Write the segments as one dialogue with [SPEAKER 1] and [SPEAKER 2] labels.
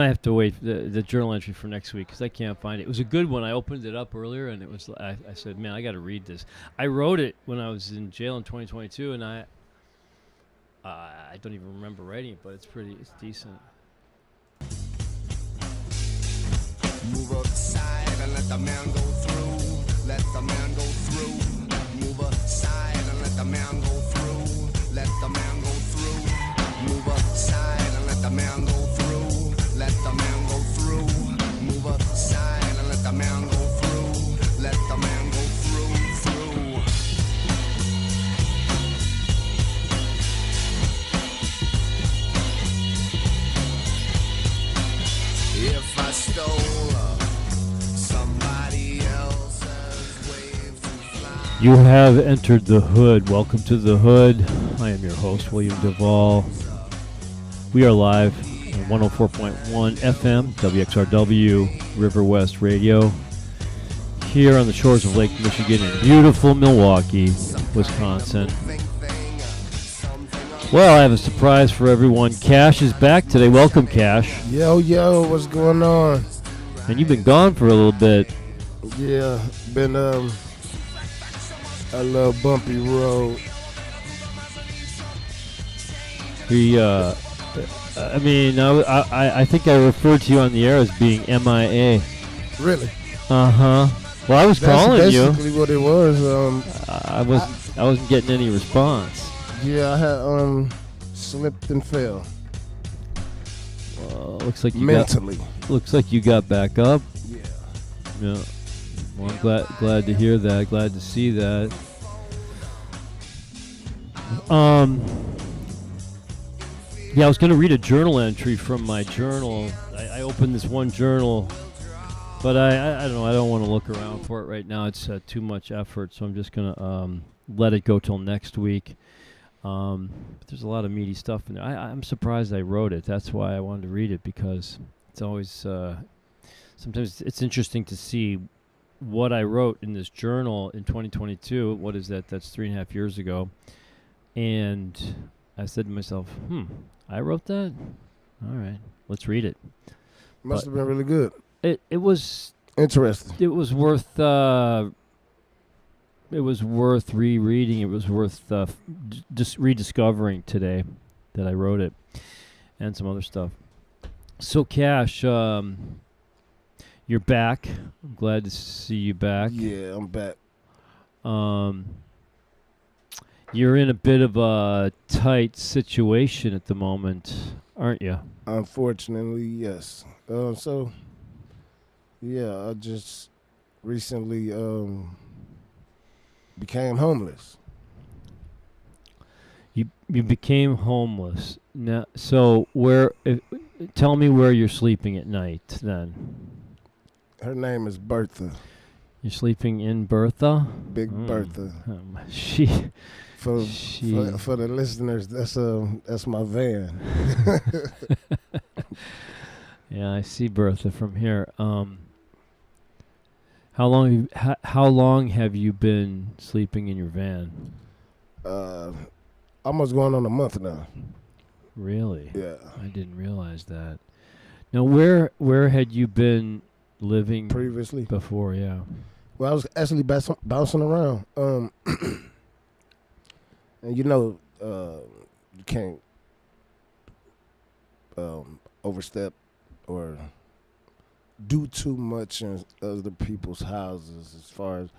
[SPEAKER 1] I have to wait for the journal entry for next week because I can't find it. It was a good one. I opened it up earlier, and it was. I said, "Man, I got to read this." I wrote it when I was in jail in 2022, and I don't even remember writing it, but it's decent.
[SPEAKER 2] Move aside and let the man go through. Let the man go through. Move aside and let the man go through. Let the man go through. Move aside and let the man go through. Let the man go through. Move aside and let the man go through. Let the man go through. If I stole somebody else's wave to fly.
[SPEAKER 1] You have entered the hood. Welcome to the hood. I am your host, William Duvall. We are live on 104.1 FM, WXRW, River West Radio, here on the shores of Lake Michigan in beautiful Milwaukee, Wisconsin. Well, I have a surprise for everyone. Cash is back today. Welcome, Cash.
[SPEAKER 3] Yo, what's going on?
[SPEAKER 1] And you've been gone for a little bit.
[SPEAKER 3] Yeah, been a little bumpy road.
[SPEAKER 1] I think I referred to you on the air as being MIA.
[SPEAKER 3] Really?
[SPEAKER 1] Uh-huh. Well, I was calling
[SPEAKER 3] That's
[SPEAKER 1] you.
[SPEAKER 3] basically what it was.
[SPEAKER 1] I wasn't getting any response.
[SPEAKER 3] Yeah, I had slipped and fell
[SPEAKER 1] Looks like you
[SPEAKER 3] mentally.
[SPEAKER 1] looks like you got back up.
[SPEAKER 3] Yeah.
[SPEAKER 1] Yeah. Well, I'm glad to hear that. Glad to see that. Yeah, I was going to read a journal entry from my journal. I opened this one journal, but I don't know. I don't want to look around for it right now. It's too much effort, so I'm just going to let it go till next week. But there's a lot of meaty stuff in there. I'm surprised I wrote it. That's why I wanted to read it, because it's always sometimes it's interesting to see what I wrote in this journal in 2022. What is that? That's 3.5 years ago. And I said to myself, I wrote that? All right, let's read it.
[SPEAKER 3] Must have been really good.
[SPEAKER 1] It was
[SPEAKER 3] Interesting.
[SPEAKER 1] it was worth rereading. It was worth just rediscovering today that I wrote it, and some other stuff. So, Cash, you're back. I'm glad to see you back.
[SPEAKER 3] Yeah, I'm back.
[SPEAKER 1] You're in a bit of a tight situation at the moment, aren't you?
[SPEAKER 3] Unfortunately, yes. So, yeah, I just recently became homeless.
[SPEAKER 1] You became homeless. Now, so tell me where you're sleeping at night then.
[SPEAKER 3] Her name is Bertha.
[SPEAKER 1] You're sleeping in Bertha?
[SPEAKER 3] Big Bertha.
[SPEAKER 1] She
[SPEAKER 3] For the listeners, that's my van.
[SPEAKER 1] Yeah, I see Bertha from here. How long have you been sleeping in your van?
[SPEAKER 3] Almost going on a month now.
[SPEAKER 1] Really?
[SPEAKER 3] Yeah.
[SPEAKER 1] I didn't realize that. Now, where had you been living
[SPEAKER 3] Previously.
[SPEAKER 1] before? Yeah.
[SPEAKER 3] Well, I was actually bouncing around. And you can't overstep or do too much in other people's houses as far as,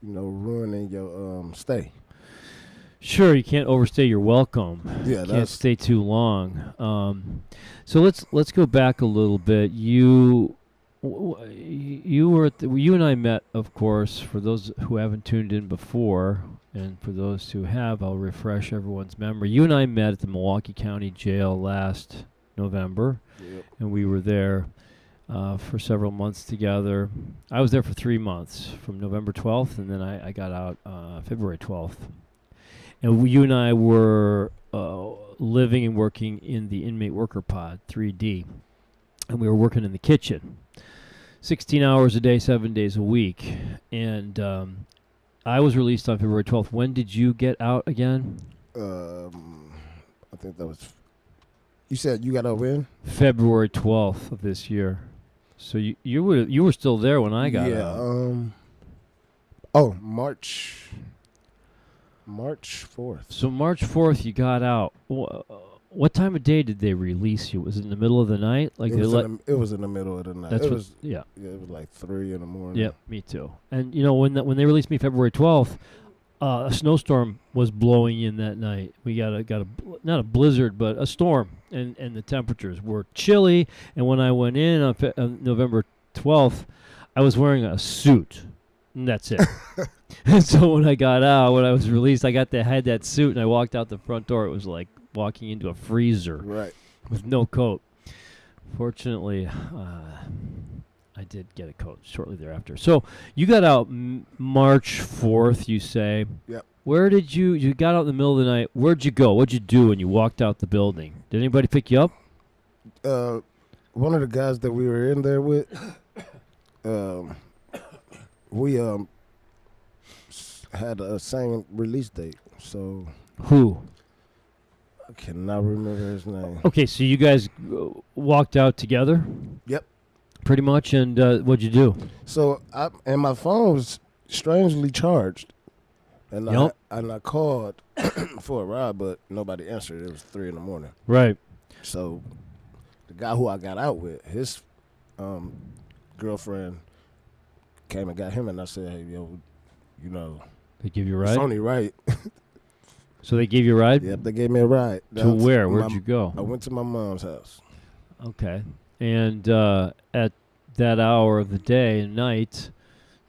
[SPEAKER 3] ruining your stay.
[SPEAKER 1] Sure, you can't overstay your welcome.
[SPEAKER 3] Yeah,
[SPEAKER 1] You can't stay too long. So let's go back a little bit. You and I met, of course. For those who haven't tuned in before, and for those who have, I'll refresh everyone's memory. You and I met at the Milwaukee County Jail last November,
[SPEAKER 3] Yep.
[SPEAKER 1] and we were there for several months together. I was there for 3 months, from November 12th, and then I got out February 12th. And you and I were living and working in the inmate worker pod, 3D, and we were working in the kitchen, 16 hours a day, 7 days a week. And I was released on February 12th. When did you get out again?
[SPEAKER 3] I think that was You said you got a win?
[SPEAKER 1] February 12th of this year. So you were still there when I got
[SPEAKER 3] yeah.
[SPEAKER 1] out.
[SPEAKER 3] Oh, March 4th.
[SPEAKER 1] So March 4th, you got out. What time of day did they release you? Was it in the middle of the night? Like
[SPEAKER 3] It
[SPEAKER 1] they
[SPEAKER 3] was,
[SPEAKER 1] let?
[SPEAKER 3] it was in the middle of the night.
[SPEAKER 1] That's
[SPEAKER 3] It
[SPEAKER 1] what.
[SPEAKER 3] was
[SPEAKER 1] Yeah.
[SPEAKER 3] yeah, it was like 3 in the morning.
[SPEAKER 1] Yeah. Me too. And you know when they released me February 12th, a snowstorm was blowing in that night. We got a not a blizzard, but a storm, and the temperatures were chilly. And when I went in on November 12th, I was wearing a suit. And that's it. And so when I got out, when I was released, I had that suit, and I walked out the front door. It was like walking into a freezer
[SPEAKER 3] Right.
[SPEAKER 1] with no coat. Fortunately, I did get a coat shortly thereafter. So you got out March 4th, you say.
[SPEAKER 3] Yep.
[SPEAKER 1] Where did you got out in the middle of the night? Where'd you go? What'd you do when you walked out the building? Did anybody pick you up?
[SPEAKER 3] One of the guys that we were in there with, we had a same release date. So
[SPEAKER 1] Who?
[SPEAKER 3] I cannot remember his name.
[SPEAKER 1] Okay, so you guys walked out together?
[SPEAKER 3] Yep.
[SPEAKER 1] Pretty much, and what'd you do?
[SPEAKER 3] So my phone was strangely charged, and
[SPEAKER 1] Yep.
[SPEAKER 3] I called for a ride, but nobody answered. It was 3 in the morning.
[SPEAKER 1] Right.
[SPEAKER 3] So the guy who I got out with, his girlfriend came and got him, and I said, "Hey, yo, you know,
[SPEAKER 1] They give you a
[SPEAKER 3] it's
[SPEAKER 1] ride?
[SPEAKER 3] only right."
[SPEAKER 1] So they gave you a ride?
[SPEAKER 3] Yep, they gave me a ride.
[SPEAKER 1] To where? Where'd you
[SPEAKER 3] I
[SPEAKER 1] go?
[SPEAKER 3] went to my mom's house.
[SPEAKER 1] Okay. And at that hour of the day and night,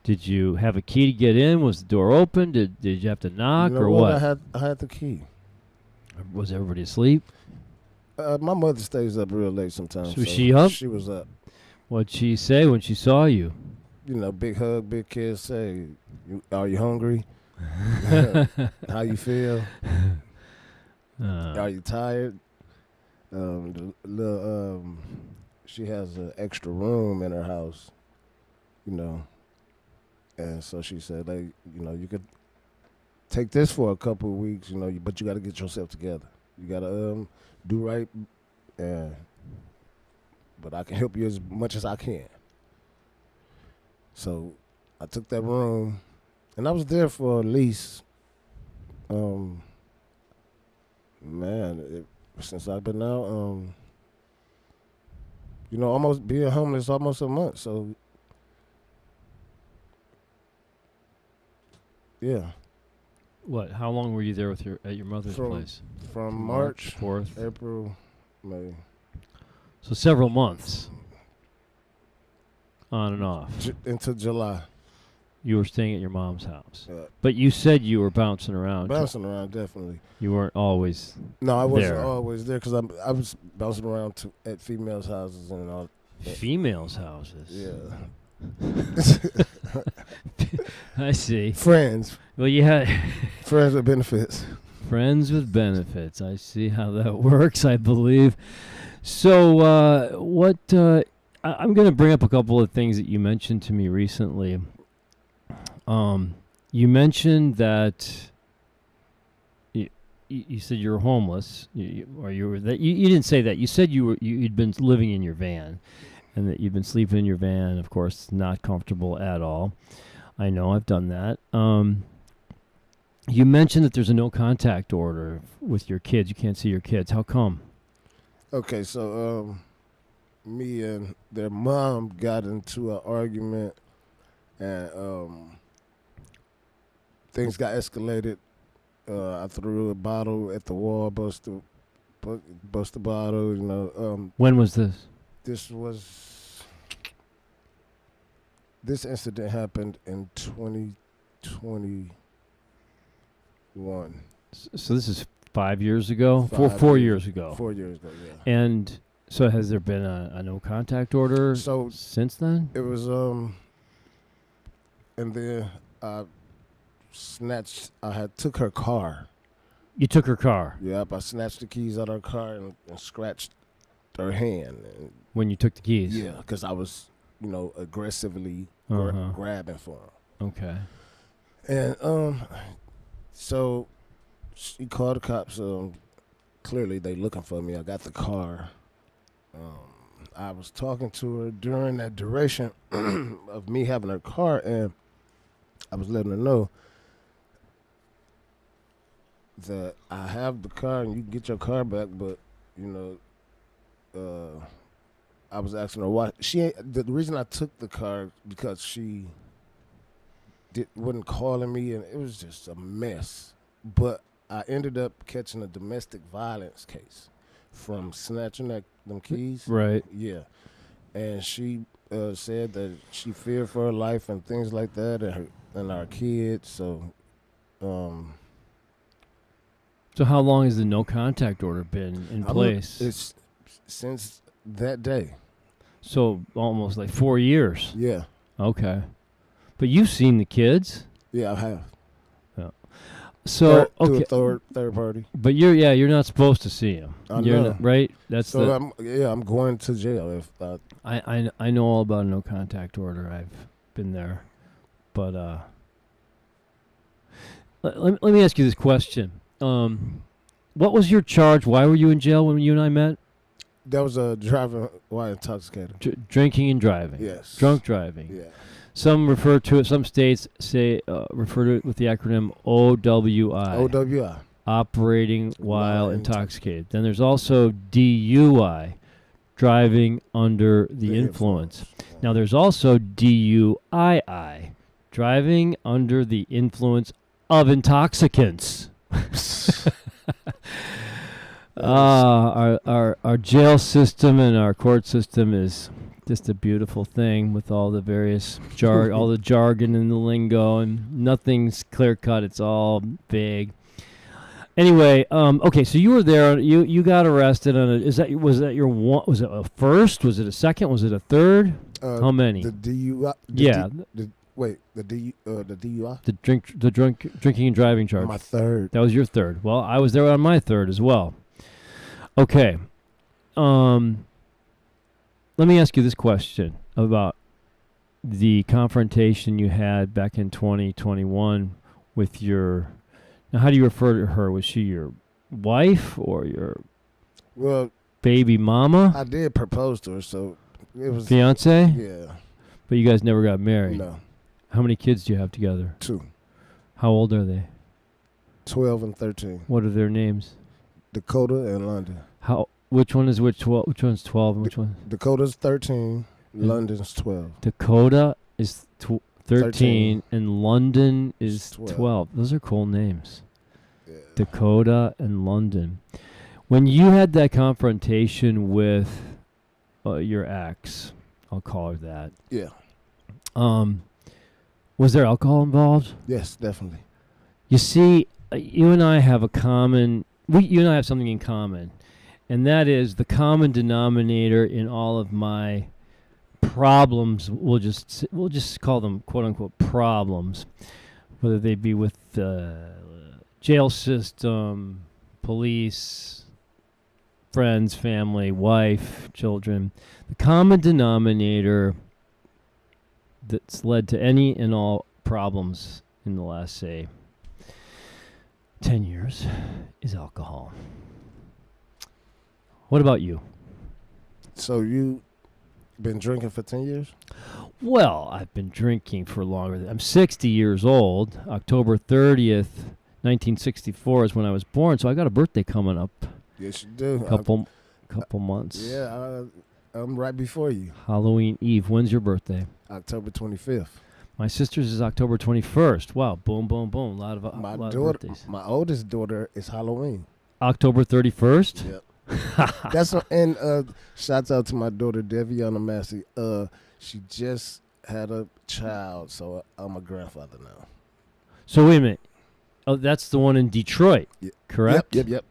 [SPEAKER 1] did you have a key to get in? Was the door open? Did you have to knock
[SPEAKER 3] You know
[SPEAKER 1] or
[SPEAKER 3] what?
[SPEAKER 1] what?
[SPEAKER 3] I had the key.
[SPEAKER 1] Was everybody asleep?
[SPEAKER 3] My mother stays up real late sometimes.
[SPEAKER 1] So was she up?
[SPEAKER 3] She was up.
[SPEAKER 1] What'd she say when she saw you?
[SPEAKER 3] You know, big hug, big kiss. Say, "Are you hungry? How you feel? Are you tired?" She has an extra room in her house, you know, and so she said, "Like, you know, you could take this for a couple of weeks, you know, but you got to get yourself together. You got to do right, but I can help you as much as I can." So I took that room, and I was there for at least, since I've been out, you know, almost being homeless almost a month. So, yeah.
[SPEAKER 1] What? How long were you there at your mother's place?
[SPEAKER 3] From March,
[SPEAKER 1] 4th.
[SPEAKER 3] April, May.
[SPEAKER 1] So several months. On and off.
[SPEAKER 3] Into July.
[SPEAKER 1] You were staying at your mom's house.
[SPEAKER 3] Yeah.
[SPEAKER 1] But you said you were bouncing around.
[SPEAKER 3] Bouncing around, definitely.
[SPEAKER 1] You weren't always.
[SPEAKER 3] No, I wasn't
[SPEAKER 1] there.
[SPEAKER 3] always there because I was bouncing around at females' houses and all.
[SPEAKER 1] Females' houses.
[SPEAKER 3] Yeah.
[SPEAKER 1] I see.
[SPEAKER 3] Friends.
[SPEAKER 1] Well, you had
[SPEAKER 3] Friends with benefits.
[SPEAKER 1] friends with benefits. I see how that works, I believe. So, I'm going to bring up a couple of things that you mentioned to me recently. You mentioned that you said you were homeless, you didn't say that. You said you'd been living in your van, and that you'd been sleeping in your van. Of course, not comfortable at all. I know, I've done that. You mentioned that there's a no contact order with your kids. You can't see your kids. How come?
[SPEAKER 3] Okay, so me and their mom got into an argument, and things got escalated. I threw a bottle at the wall, bust the bottle. You know.
[SPEAKER 1] When was this?
[SPEAKER 3] This incident happened in 2021.
[SPEAKER 1] So this is 5 years ago?
[SPEAKER 3] 5
[SPEAKER 1] 4 years ago.
[SPEAKER 3] 4 years ago, yeah.
[SPEAKER 1] And so has there been a no contact order
[SPEAKER 3] So
[SPEAKER 1] since then?
[SPEAKER 3] it was and then I took her car.
[SPEAKER 1] You took her car
[SPEAKER 3] Yep, I snatched the keys out of her car and scratched her hand. And
[SPEAKER 1] when you took the keys?
[SPEAKER 3] yeah, because I was, you know, aggressively
[SPEAKER 1] Uh-huh.
[SPEAKER 3] grabbing for him.
[SPEAKER 1] Okay.
[SPEAKER 3] And so she called the cops. clearly they looking for me. I got the car. I was talking to her during that duration of me having her car, and I was letting her know that I have the car and you can get your car back, but I was asking her why the reason I took the car because she wasn't calling me, and it was just a mess. But I ended up catching a domestic violence case from snatching them keys.
[SPEAKER 1] Right.
[SPEAKER 3] Yeah, and she said that she feared for her life and things like that, and our kids. So,
[SPEAKER 1] So how long has the no contact order been in place?
[SPEAKER 3] It's since that day.
[SPEAKER 1] So almost like 4 years.
[SPEAKER 3] Yeah,
[SPEAKER 1] Okay. But you've seen the kids.
[SPEAKER 3] yeah, I have.
[SPEAKER 1] So
[SPEAKER 3] Through
[SPEAKER 1] okay.
[SPEAKER 3] a third party.
[SPEAKER 1] But you're not supposed to see them.
[SPEAKER 3] I
[SPEAKER 1] You're
[SPEAKER 3] know.
[SPEAKER 1] not, right? That's
[SPEAKER 3] So
[SPEAKER 1] the
[SPEAKER 3] I'm going to jail if
[SPEAKER 1] I know all about a no contact order. I've been there. But let me ask you this question. What was your charge? Why were you in jail when you and I met?
[SPEAKER 3] that was a driving while intoxicated.
[SPEAKER 1] Drinking and driving.
[SPEAKER 3] Yes.
[SPEAKER 1] Drunk driving.
[SPEAKER 3] Yeah.
[SPEAKER 1] Some refer to it. Some states refer to it with the acronym OWI.
[SPEAKER 3] OWI.
[SPEAKER 1] Operating while
[SPEAKER 3] While
[SPEAKER 1] intoxicated. Then there's also DUI, driving under the influence. Now there's also DUII, driving under the influence of intoxicants. Our jail system and our court system is just a beautiful thing with all the various all the jargon and the lingo, and nothing's clear cut. It's all vague. Anyway, okay, so you were there. You got arrested on was that your one? Was it a first? Was it a second? Was it a third? How many?
[SPEAKER 3] The DUI. The DUI.
[SPEAKER 1] The drinking and driving charge.
[SPEAKER 3] My third.
[SPEAKER 1] That was your third. Well, I was there on my third as well. Okay. Let me ask you this question about the confrontation you had back in 2021 with your. Now, how do you refer to her? Was she your wife or your baby mama?
[SPEAKER 3] I did propose to her, so it was
[SPEAKER 1] fiance.
[SPEAKER 3] Yeah.
[SPEAKER 1] But you guys never got married.
[SPEAKER 3] No.
[SPEAKER 1] How many kids do you have together?
[SPEAKER 3] 2.
[SPEAKER 1] How old are they?
[SPEAKER 3] 12 and 13.
[SPEAKER 1] What are their names?
[SPEAKER 3] Dakota and London.
[SPEAKER 1] Which one is which? Which one's 12 and which one?
[SPEAKER 3] Dakota's 13. London's 12.
[SPEAKER 1] Dakota is 13 and London is 12. Those are cool names.
[SPEAKER 3] Yeah.
[SPEAKER 1] Dakota and London. When you had that confrontation with your ex, I'll call her that.
[SPEAKER 3] Yeah.
[SPEAKER 1] Was there alcohol involved?
[SPEAKER 3] Yes, definitely.
[SPEAKER 1] You see, you and I have you and I have something in common, and that is the common denominator in all of my problems. We'll just call them quote unquote problems, whether they be with the jail system, police, friends, family, wife, children. The common denominator that's led to any and all problems in the last, say, 10 years is alcohol. What about you?
[SPEAKER 3] So you been drinking for 10 years?
[SPEAKER 1] Well, I've been drinking for longer. I'm 60 years old. October 30th, 1964 is when I was born, so I got a birthday coming up.
[SPEAKER 3] Yes, you do.
[SPEAKER 1] Couple months.
[SPEAKER 3] Yeah, I'm right before you.
[SPEAKER 1] Halloween Eve. When's your birthday?
[SPEAKER 3] October 25th.
[SPEAKER 1] My sister's is October 21st. Wow, boom, boom, boom. A lot of birthdays.
[SPEAKER 3] My oldest daughter is Halloween.
[SPEAKER 1] October 31st?
[SPEAKER 3] Yep. And shouts out to my daughter Deviana Massey. She just had a child, so I'm a grandfather now.
[SPEAKER 1] So wait a minute. Oh, that's the one in Detroit, correct?
[SPEAKER 3] Yep.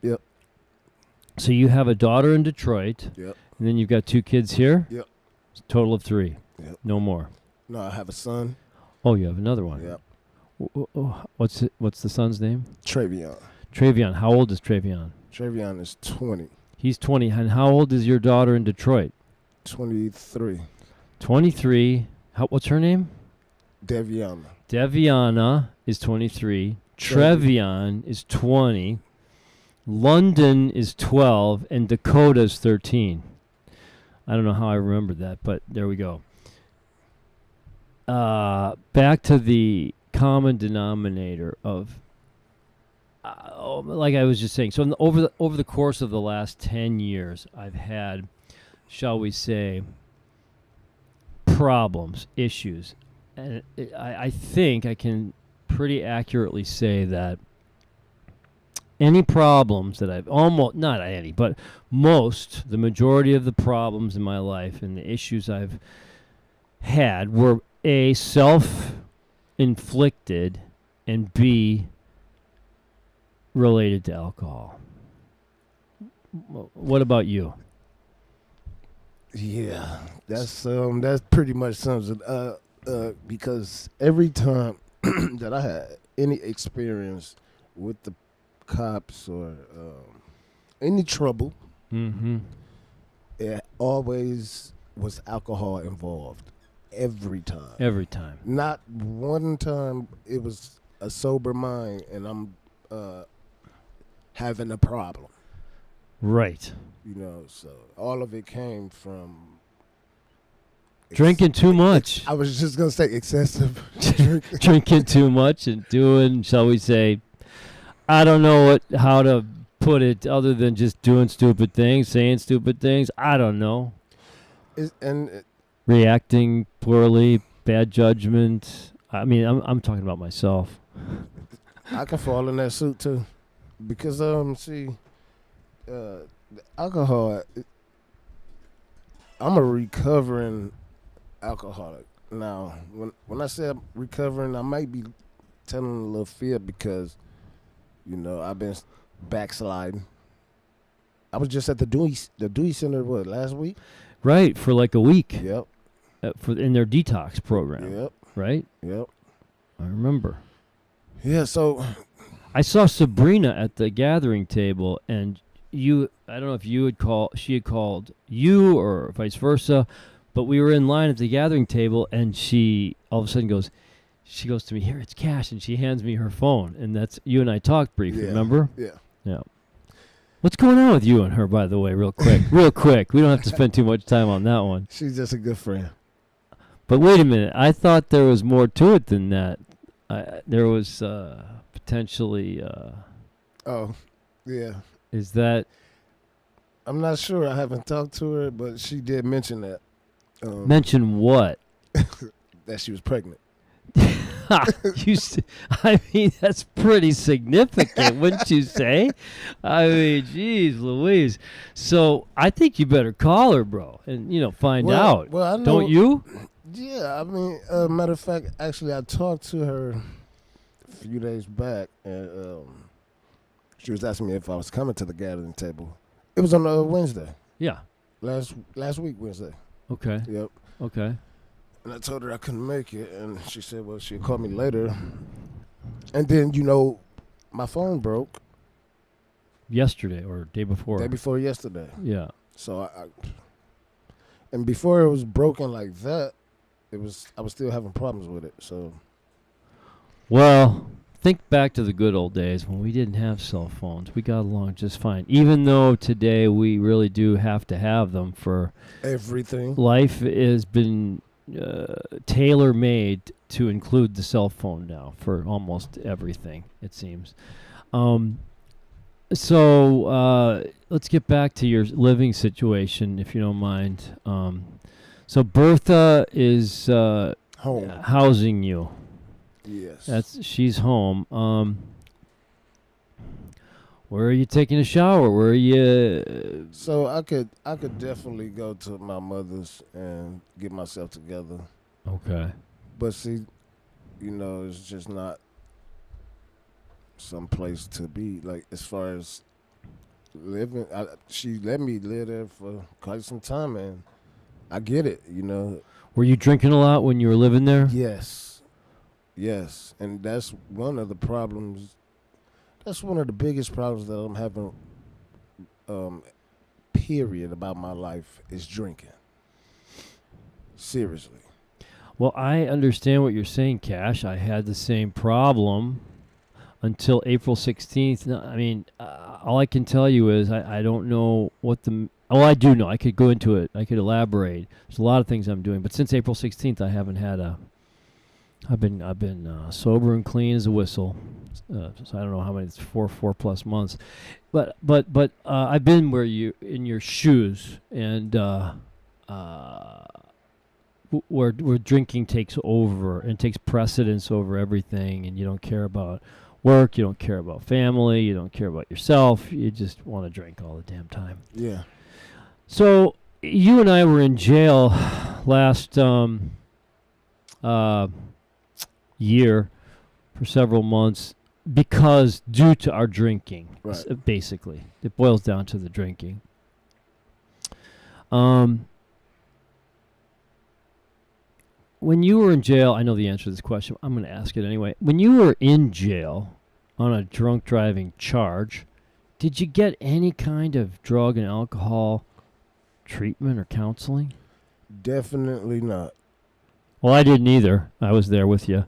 [SPEAKER 1] So you have a daughter in Detroit.
[SPEAKER 3] Yep.
[SPEAKER 1] And then you've got 2 kids here?
[SPEAKER 3] Yep.
[SPEAKER 1] Total of 3.
[SPEAKER 3] Yep.
[SPEAKER 1] No more.
[SPEAKER 3] No, I have a son.
[SPEAKER 1] Oh, you have another one.
[SPEAKER 3] Yep.
[SPEAKER 1] What's the son's name?
[SPEAKER 3] Travion.
[SPEAKER 1] Travion. How old is Travion?
[SPEAKER 3] Travion is 20.
[SPEAKER 1] He's 20. And how old is your daughter in Detroit?
[SPEAKER 3] 23.
[SPEAKER 1] 23. What's her name?
[SPEAKER 3] Deviana.
[SPEAKER 1] Deviana is 23. Trevion is 20. London is 12 and Dakota's 13. I don't know how I remembered that, but there we go. Back to the common denominator of, like I was just saying. So over the course of the last 10 years, I've had, shall we say, problems, issues, and I think I can pretty accurately say that any problems that I've not any, but the majority of the problems in my life and the issues I've had were A, self-inflicted, and B, related to alcohol. What about you?
[SPEAKER 3] Yeah, that pretty much sums it up. Because every time that I had any experience with the cops or any trouble,
[SPEAKER 1] Mm-hmm.
[SPEAKER 3] it always was alcohol involved. Every time.
[SPEAKER 1] Every time.
[SPEAKER 3] Not one time it was a sober mind and I'm having a problem.
[SPEAKER 1] Right.
[SPEAKER 3] So all of it came from
[SPEAKER 1] Drinking too much.
[SPEAKER 3] I was just gonna say excessive drinking.
[SPEAKER 1] Drinking too much and doing, shall we say, I don't know how to put it other than just doing stupid things, saying stupid things. I don't know. Reacting poorly, bad judgment. I mean, I'm talking about myself.
[SPEAKER 3] I can fall in that suit too, because alcohol. I'm a recovering alcoholic. Now, when I say I'm recovering, I might be telling a little fib because, I've been backsliding. I was just at the Dewey Center last week.
[SPEAKER 1] Right, for like a week.
[SPEAKER 3] Yep.
[SPEAKER 1] In their detox program.
[SPEAKER 3] Yep.
[SPEAKER 1] Right.
[SPEAKER 3] Yep.
[SPEAKER 1] I remember.
[SPEAKER 3] Yeah. So
[SPEAKER 1] I saw Sabrina at the gathering table, and I don't know if she had called you or vice versa, but we were in line at the gathering table, and she all of a sudden goes to me, "Here, it's Cash," and she hands me her phone, and that's you and I talked briefly, remember?
[SPEAKER 3] Yeah.
[SPEAKER 1] Yeah. What's going on with you and her, by the way, real quick? Real quick. We don't have to spend too much time on that one.
[SPEAKER 3] She's just a good friend.
[SPEAKER 1] But wait a minute. I thought there was more to it than that. There was potentially...
[SPEAKER 3] oh, yeah.
[SPEAKER 1] Is that...
[SPEAKER 3] I'm not sure. I haven't talked to her, but she did mention that.
[SPEAKER 1] Mention what?
[SPEAKER 3] That she was pregnant.
[SPEAKER 1] I mean, that's pretty significant, wouldn't you say? I mean, geez, Louise. So I think you better call her, bro, and find out.
[SPEAKER 3] Well, I know,
[SPEAKER 1] don't you?
[SPEAKER 3] Yeah, I mean, matter of fact, actually, I talked to her a few days back, and she was asking me if I was coming to the gathering table. It was on Wednesday.
[SPEAKER 1] Yeah.
[SPEAKER 3] Last week, Wednesday.
[SPEAKER 1] Okay.
[SPEAKER 3] Yep.
[SPEAKER 1] Okay.
[SPEAKER 3] And I told her I couldn't make it, and she said, well, she'll call me later. And then, my phone broke.
[SPEAKER 1] Yesterday or day before?
[SPEAKER 3] Day before yesterday.
[SPEAKER 1] Yeah.
[SPEAKER 3] So and before it was broken like that, I was still having problems with it. So.
[SPEAKER 1] Well, think back to the good old days when we didn't have cell phones. We got along just fine. Even though today we really do have to have them for
[SPEAKER 3] everything. Life
[SPEAKER 1] has been tailor-made to include the cell phone now for almost everything, it seems. So let's get back to your living situation, if you don't mind. So Bertha is
[SPEAKER 3] home
[SPEAKER 1] housing you.
[SPEAKER 3] Yes.
[SPEAKER 1] She's home. Where are you taking a shower? Where are you?
[SPEAKER 3] So I could definitely go to my mother's and get myself together.
[SPEAKER 1] Okay.
[SPEAKER 3] But see, it's just not some place to be. Like as far as living, she let me live there for quite some time, and I get it.
[SPEAKER 1] Were you drinking a lot when you were living there?
[SPEAKER 3] Yes, and that's one of the problems. That's one of the biggest problems that I'm having, period, about my life is drinking. Seriously.
[SPEAKER 1] Well, I understand what you're saying, Cash. I had the same problem. until April 16th. No, I mean, all I can tell you is I don't know what the. Oh, I do know. I could go into it. I could elaborate. There's a lot of things I'm doing, but since April 16th, I haven't had a. I've been sober and clean as a whistle. So I don't know how many. It's four plus months, but I've been where you in your shoes and where drinking takes over and takes precedence over everything, and you don't care about work, you don't care about family, you don't care about yourself. You just want to drink all the damn time.
[SPEAKER 3] Yeah.
[SPEAKER 1] So you and I were in jail last year for several months because due to our drinking,
[SPEAKER 3] Right.
[SPEAKER 1] basically. It boils down to the drinking. When you were in jail, I know the answer to this question. I'm going to ask it anyway. When you were in jail on a drunk driving charge, did you get any kind of drug and alcohol treatment or counseling?
[SPEAKER 3] Definitely not.
[SPEAKER 1] Well, I didn't either. I was there with you.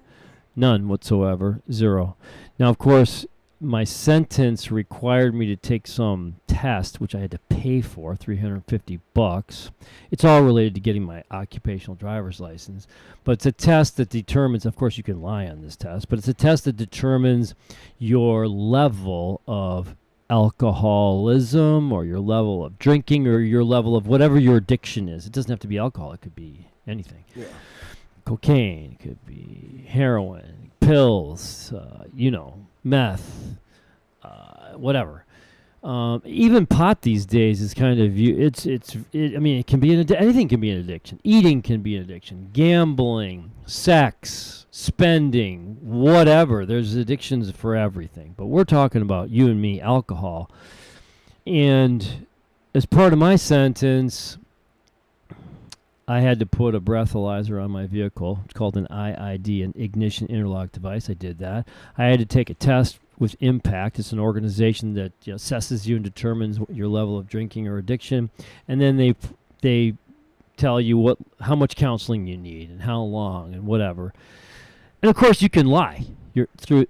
[SPEAKER 1] None whatsoever. Zero. Now, of course, my sentence required me to take some test, which I had to pay for, $350. It's all related to getting my occupational driver's license. But it's a test that determines, of course, you can lie on this test, but it's a test that determines your level of alcoholism or your level of drinking or your level of whatever your addiction is. It doesn't have to be alcohol. It could be anything.
[SPEAKER 3] Yeah.
[SPEAKER 1] Cocaine, it could be heroin, pills, meth, whatever. Even pot these days is kind of it can be anything can be an addiction. Eating can be an addiction. Gambling, sex, spending, whatever. There's addictions for everything. But we're talking about you and me, alcohol. And as part of my sentence, I had to put a breathalyzer on my vehicle. It's called an IID, an ignition interlock device. I did that. I had to take a test with Impact. It's an organization that assesses you and determines your level of drinking or addiction. And then they tell you how much counseling you need and how long and whatever. And of course, you can lie. You're through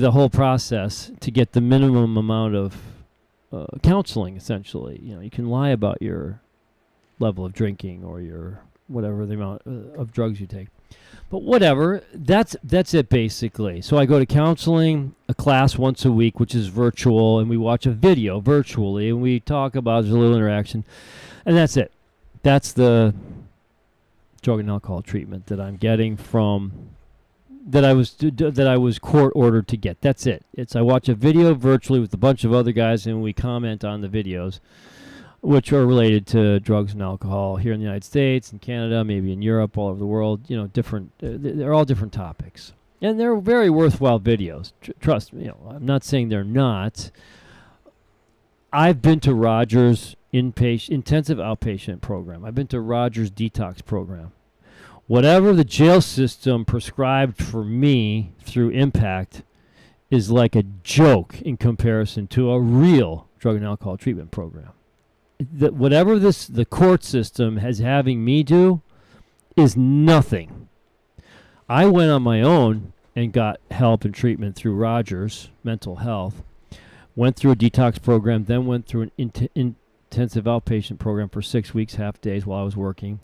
[SPEAKER 1] the whole process to get the minimum amount of counseling. Essentially, you can lie about your level of drinking or your whatever the amount of drugs you take. But whatever, that's it basically. So I go to counseling, a class once a week, which is virtual, and we watch a video virtually, and we talk about, there's a little interaction, and that's it. That's the drug and alcohol treatment that I'm getting that I was court ordered to get. That's it. I watch a video virtually with a bunch of other guys, and we comment on the videos, which are related to drugs and alcohol here in the United States, in Canada, maybe in Europe, all over the world. Different. They're all different topics, and they're very worthwhile videos. Trust me. I'm not saying they're not. I've been to Rogers intensive outpatient program. I've been to Rogers detox program. Whatever the jail system prescribed for me through Impact is like a joke in comparison to a real drug and alcohol treatment program. Whatever the court system is having me do is nothing. I went on my own and got help and treatment through Rogers Mental Health, went through a detox program, then went through an intensive outpatient program for 6 weeks, half days while I was working.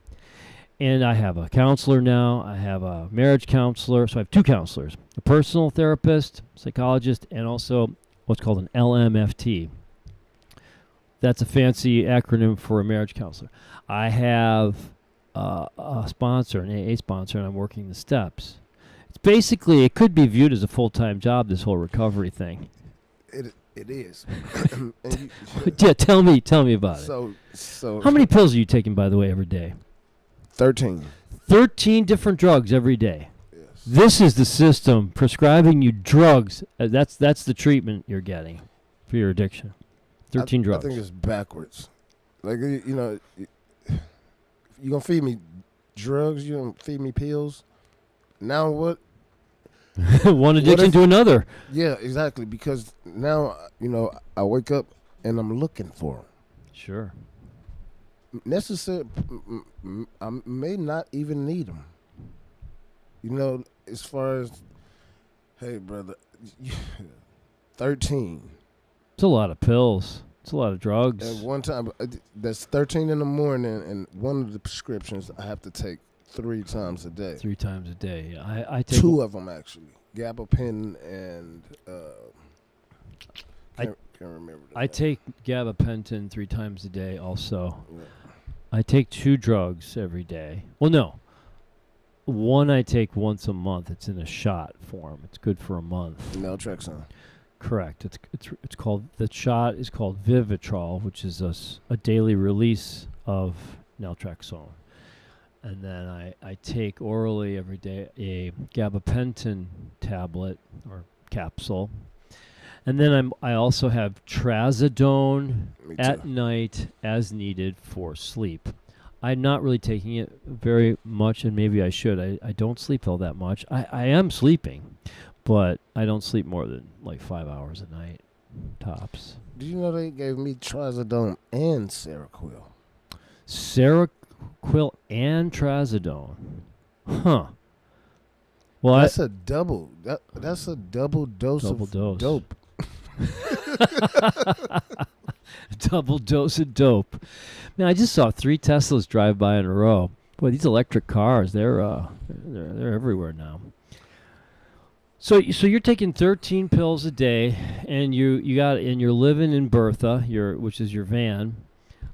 [SPEAKER 1] And I have a counselor now. I have a marriage counselor. So I have two counselors, a personal therapist, psychologist, and also what's called an LMFT. That's a fancy acronym for a marriage counselor. I have a sponsor, an AA sponsor, and I'm working the steps. It's basically, it could be viewed as a full-time job, this whole recovery thing.
[SPEAKER 3] It is.
[SPEAKER 1] Yeah, tell me about it.
[SPEAKER 3] So
[SPEAKER 1] How many pills are you taking, by the way, every day?
[SPEAKER 3] 13.
[SPEAKER 1] 13 different drugs every day.
[SPEAKER 3] Yes.
[SPEAKER 1] This is the system prescribing you drugs. That's the treatment you're getting for your addiction. 13 drugs.
[SPEAKER 3] I think it's backwards. Like, you're going to feed me drugs, you're going to feed me pills. Now what?
[SPEAKER 1] One addiction to another.
[SPEAKER 3] Yeah, exactly. Because now, I wake up and I'm looking for them.
[SPEAKER 1] Sure.
[SPEAKER 3] Necessary. I may not even need them. As far as, hey, brother, 13.
[SPEAKER 1] It's a lot of pills. It's a lot of drugs.
[SPEAKER 3] And one time, that's 13 in the morning, and one of the prescriptions I have to take 3 times a day.
[SPEAKER 1] 3 times a day. I take
[SPEAKER 3] 2 of them actually, gabapentin and can't remember.
[SPEAKER 1] I take gabapentin 3 times a day. Also,
[SPEAKER 3] Yeah.
[SPEAKER 1] I take 2 drugs every day. Well, no. One I take once a month. It's in a shot form. It's good for a month.
[SPEAKER 3] Naltrexone.
[SPEAKER 1] Correct. It's called, the shot is called Vivitrol, which is a daily release of naltrexone. And then I take orally every day a gabapentin tablet or capsule. And then I also have trazodone
[SPEAKER 3] Me
[SPEAKER 1] at
[SPEAKER 3] too.
[SPEAKER 1] night as needed for sleep. I'm not really taking it very much, and maybe I should. I don't sleep all that much. I am sleeping, but I don't sleep more than like 5 hours a night, tops.
[SPEAKER 3] Did you know they gave me trazodone and Seroquel?
[SPEAKER 1] Seroquel and trazodone. Huh. Well,
[SPEAKER 3] That's a double. That's a double dose
[SPEAKER 1] Double
[SPEAKER 3] of
[SPEAKER 1] dose.
[SPEAKER 3] dope.
[SPEAKER 1] double dose of dope. Man, I just saw 3 Teslas drive by in a row. Boy, these electric cars, they're everywhere now. So you're taking 13 pills a day, and you're living in Bertha, which is your van.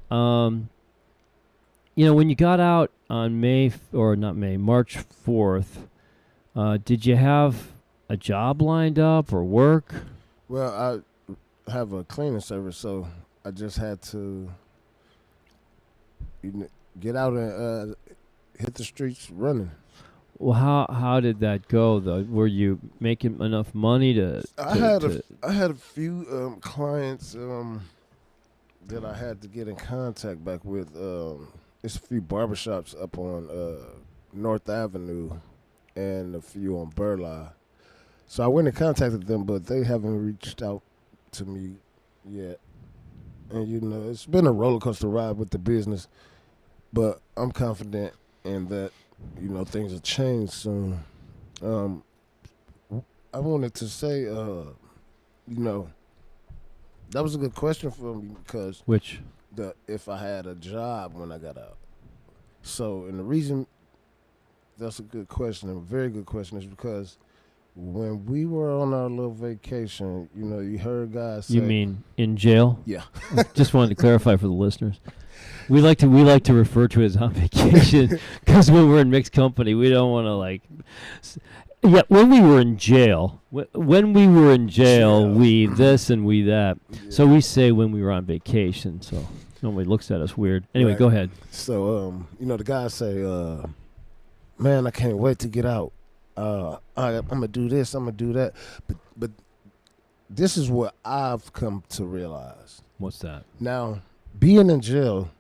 [SPEAKER 1] When you got out on March 4th, did you have a job lined up or work?
[SPEAKER 3] Well, I have a cleaning service, so I just had to get out and hit the streets running.
[SPEAKER 1] Well, how did that go though? Were you making enough money to?
[SPEAKER 3] I had a few clients that I had to get in contact back with. There's a few barbershops up on North Avenue and a few on Burleigh. So I went and contacted them, but they haven't reached out to me yet. And it's been a roller coaster ride with the business, but I'm confident in that. Things will change soon. I wanted to say, that was a good question for me because
[SPEAKER 1] Which?
[SPEAKER 3] if I had a job when I got out. So, and the reason that's a good question, a very good question, is because when we were on our little vacation, you heard guys say,
[SPEAKER 1] You mean in jail?
[SPEAKER 3] yeah.
[SPEAKER 1] Just wanted to clarify for the listeners. We like to refer to it as on vacation because when we're in mixed company, we don't want to when we were in jail, we this and we that.
[SPEAKER 3] Yeah.
[SPEAKER 1] So we say when we were on vacation. So nobody looks at us weird. Anyway,
[SPEAKER 3] Right.
[SPEAKER 1] go ahead.
[SPEAKER 3] So, the guys say, man, I can't wait to get out. I'm going to do this, I'm going to do that. But this is what I've come to realize.
[SPEAKER 1] What's that?
[SPEAKER 3] Now, being in jail,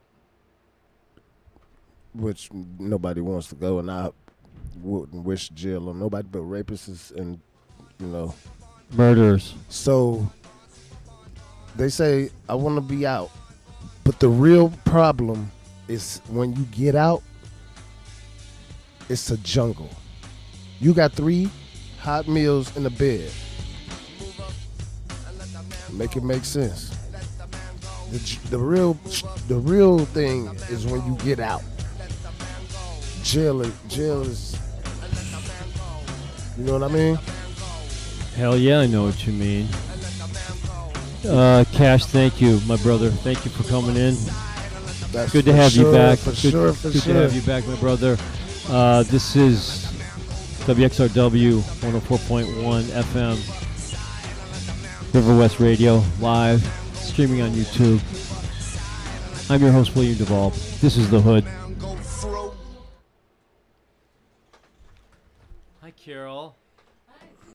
[SPEAKER 3] which nobody wants to go, and I wouldn't wish jail on nobody but rapists and,
[SPEAKER 1] Murderers.
[SPEAKER 3] So they say, I want to be out. But the real problem is when you get out, it's a jungle. You got 3 hot meals in the bed. Make it make sense. The real thing is when you get out. Jail is, you know what I mean?
[SPEAKER 1] Hell yeah, I know what you mean. Cash, thank you, my brother. Thank you for coming in.
[SPEAKER 3] That's
[SPEAKER 1] Good to
[SPEAKER 3] for
[SPEAKER 1] have you
[SPEAKER 3] sure,
[SPEAKER 1] back.
[SPEAKER 3] For
[SPEAKER 1] Good
[SPEAKER 3] sure.
[SPEAKER 1] to have you back, my brother. This is WXRW 104.1 FM, River West Radio, live, streaming on YouTube. I'm your host, William Duvall. This is The Hood. Hi, Carol.